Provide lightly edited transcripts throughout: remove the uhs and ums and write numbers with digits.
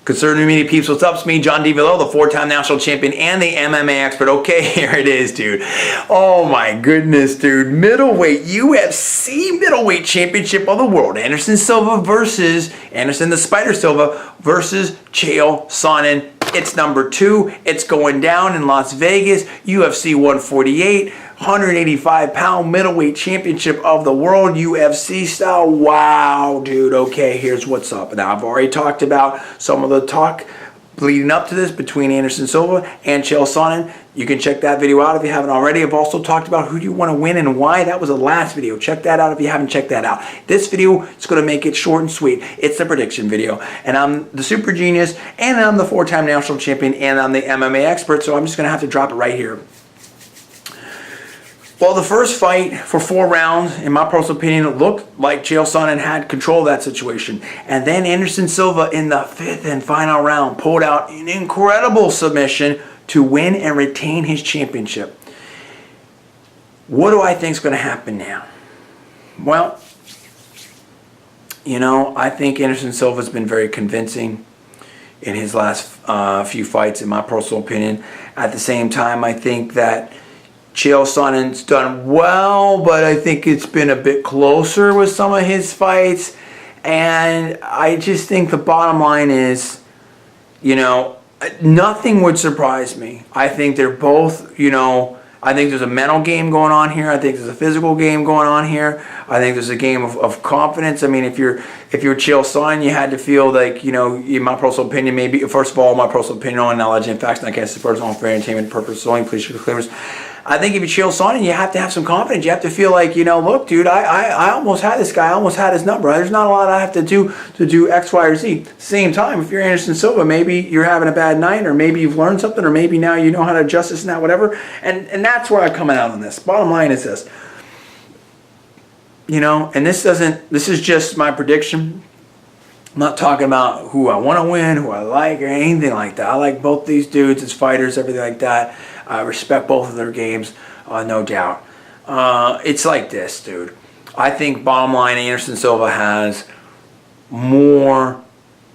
Concerning media peeps, what's up? It's me, John D. Villarreal, the 4-time national champion and the MMA expert. Okay, here it is, dude. Oh my goodness, dude. Middleweight, UFC middleweight championship of the world. Anderson Silva versus, Anderson the Spider Silva versus Chael Sonnen. It's number 2. It's going down in Las Vegas. UFC 148. 185-pound middleweight championship of the world, UFC style. Wow, dude. Okay, here's what's up. Now, I've already talked about some of the talk leading up to this between Anderson Silva and Chael Sonnen. You can check that video out if you haven't already. I've also talked about who do you want to win and why. That was the last video. Check that out if you haven't checked that out. This video is going to make it short and sweet. It's the prediction video. And I'm the super genius, and I'm the 4-time national champion, and I'm the MMA expert, so I'm just going to have to drop it right here. Well, the first fight for 4 rounds, in my personal opinion, looked like Chael Sonnen had control of that situation. And then Anderson Silva in the 5th and final round pulled out an incredible submission to win and retain his championship. What do I think is going to happen now? Well, you know, I think Anderson Silva's been very convincing in his last few fights, in my personal opinion. At the same time, I think that Chael Sonnen's done well, but I think it's been a bit closer with some of his fights. And I just think the bottom line is, you know, nothing would surprise me. I think they're both, you know, I think there's a mental game going on here. I think there's a physical game going on here. I think there's a game of confidence. I mean, if you're Chael Sonnen, you had to feel like, you know, in my personal opinion, maybe, first of all, my personal opinion on knowledge and facts, and I guess the personal for entertainment purposes only, please shoot disclaimers. I think if you're Chael Sonnen, you have to have some confidence. You have to feel like, you know, look, dude, I almost had this guy. I almost had his number. There's not a lot I have to do X, Y, or Z. Same time, if you're Anderson Silva, maybe you're having a bad night, or maybe you've learned something, or maybe now you know how to adjust this and that, whatever. And that's where I'm coming out on this. Bottom line is this. You know, and this is just my prediction. I'm not talking about who I want to win, who I like, or anything like that. I like both these dudes as fighters, everything like that. I respect both of their games, no doubt. It's like this, dude. I think bottom line, Anderson Silva has more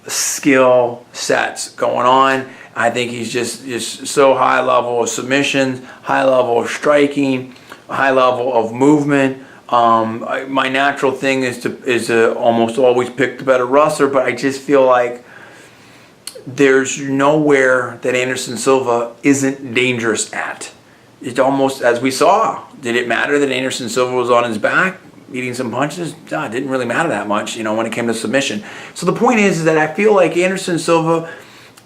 skill sets going on. I think he's just so high level of submissions, high level of striking, high level of movement. My natural thing is to almost always pick the better wrestler, but I just feel like there's nowhere that Anderson Silva isn't dangerous at. It's almost, as we saw, did it matter that Anderson Silva was on his back eating some punches? No, it didn't really matter that much, you know, when it came to submission. So the point is that I feel like Anderson Silva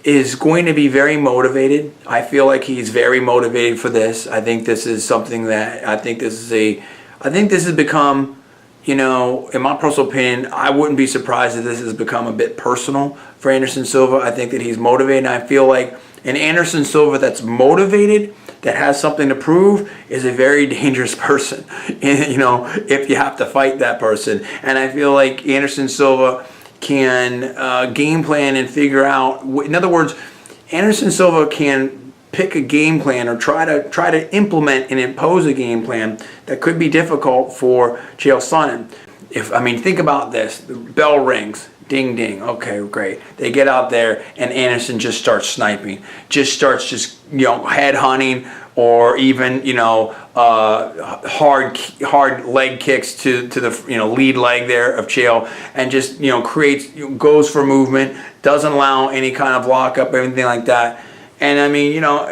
is going to be very motivated. I feel like he's very motivated for this. I think this is something that, I think this has become, you know, in my personal opinion, I wouldn't be surprised if this has become a bit personal for Anderson Silva. I think that he's motivated, and I feel like an Anderson Silva that's motivated, that has something to prove, is a very dangerous person, you know, if you have to fight that person. And I feel like Anderson Silva can game plan and figure out, in other words, Anderson Silva can pick a game plan, or try to implement and impose a game plan that could be difficult for Chael Sonnen. Think about this. The bell rings. Ding, ding. Okay, great. They get out there, and Anderson just starts sniping. Starts you know, head hunting, or even, you know, hard leg kicks to the, you know, lead leg there of Chael, and just, you know, goes for movement, doesn't allow any kind of lockup, anything like that. And I mean, you know,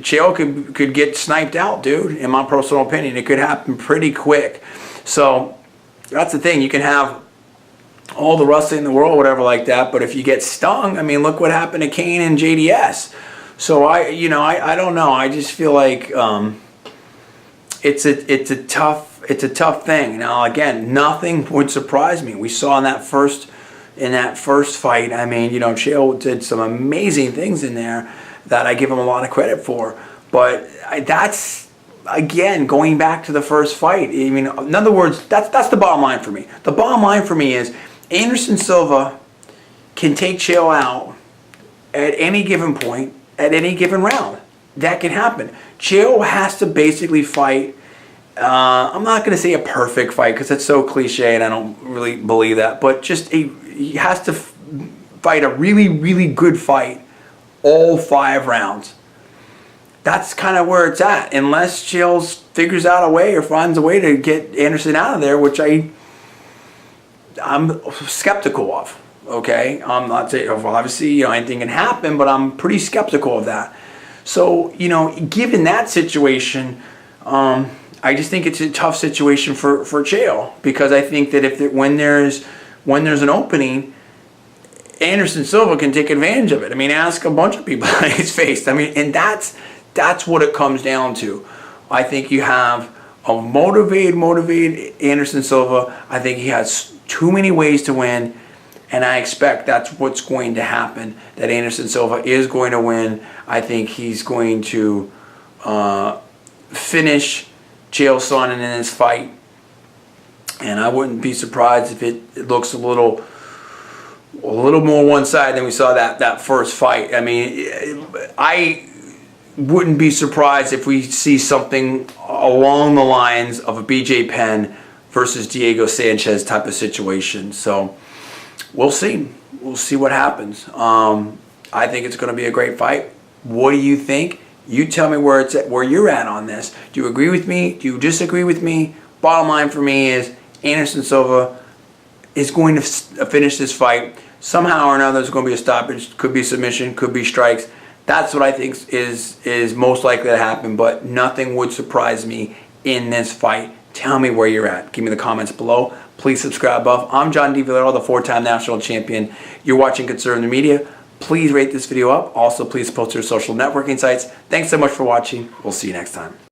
Chael could get sniped out, dude, in my personal opinion. It could happen pretty quick. So that's the thing. You can have all the wrestling in the world, whatever like that, but if you get stung, I mean, look what happened to Kane and JDS. So I don't know. I just feel like it's a tough thing. Now again, nothing would surprise me. We saw in that first fight, I mean, you know, Chael did some amazing things in there that I give him a lot of credit for. But that's, again, going back to the first fight. I mean, in other words, that's the bottom line for me. The bottom line for me is Anderson Silva can take Chael out at any given point, at any given round. That can happen. Chael has to basically fight, I'm not going to say a perfect fight because it's so cliche and I don't really believe that, but just he has to fight a really, really good fight all 5 rounds. That's kind of where it's at. Unless Chael figures out a way or finds a way to get Anderson out of there, which I'm skeptical of. Okay, I'm not saying, well, obviously, anything can happen, but I'm pretty skeptical of that. So, given that situation, I just think it's a tough situation for Chael, because I think that when there's an opening, Anderson Silva can take advantage of it. I mean, ask a bunch of people he's faced. I mean, and that's what it comes down to. I think you have a motivated Anderson Silva. I think he has too many ways to win, and I expect that's what's going to happen, that Anderson Silva is going to win. I think he's going to finish Chael Sonnen in this fight, and I wouldn't be surprised if it looks a little more one-sided than we saw that first fight. I mean, I wouldn't be surprised if we see something along the lines of a BJ Penn versus Diego Sanchez type of situation. So we'll see. We'll see what happens. I think it's going to be a great fight. What do you think? You tell me where you're at on this. Do you agree with me? Do you disagree with me? Bottom line for me is Anderson Silva is going to finish this fight. Somehow or another, there's going to be a stoppage. Could be submission. Could be strikes. That's what I think is most likely to happen. But nothing would surprise me in this fight. Tell me where you're at. Give me the comments below. Please subscribe above. I'm John D. Villarreal, the 4-time national champion. You're watching Conservative Media. Please rate this video up. Also, please post your social networking sites. Thanks so much for watching. We'll see you next time.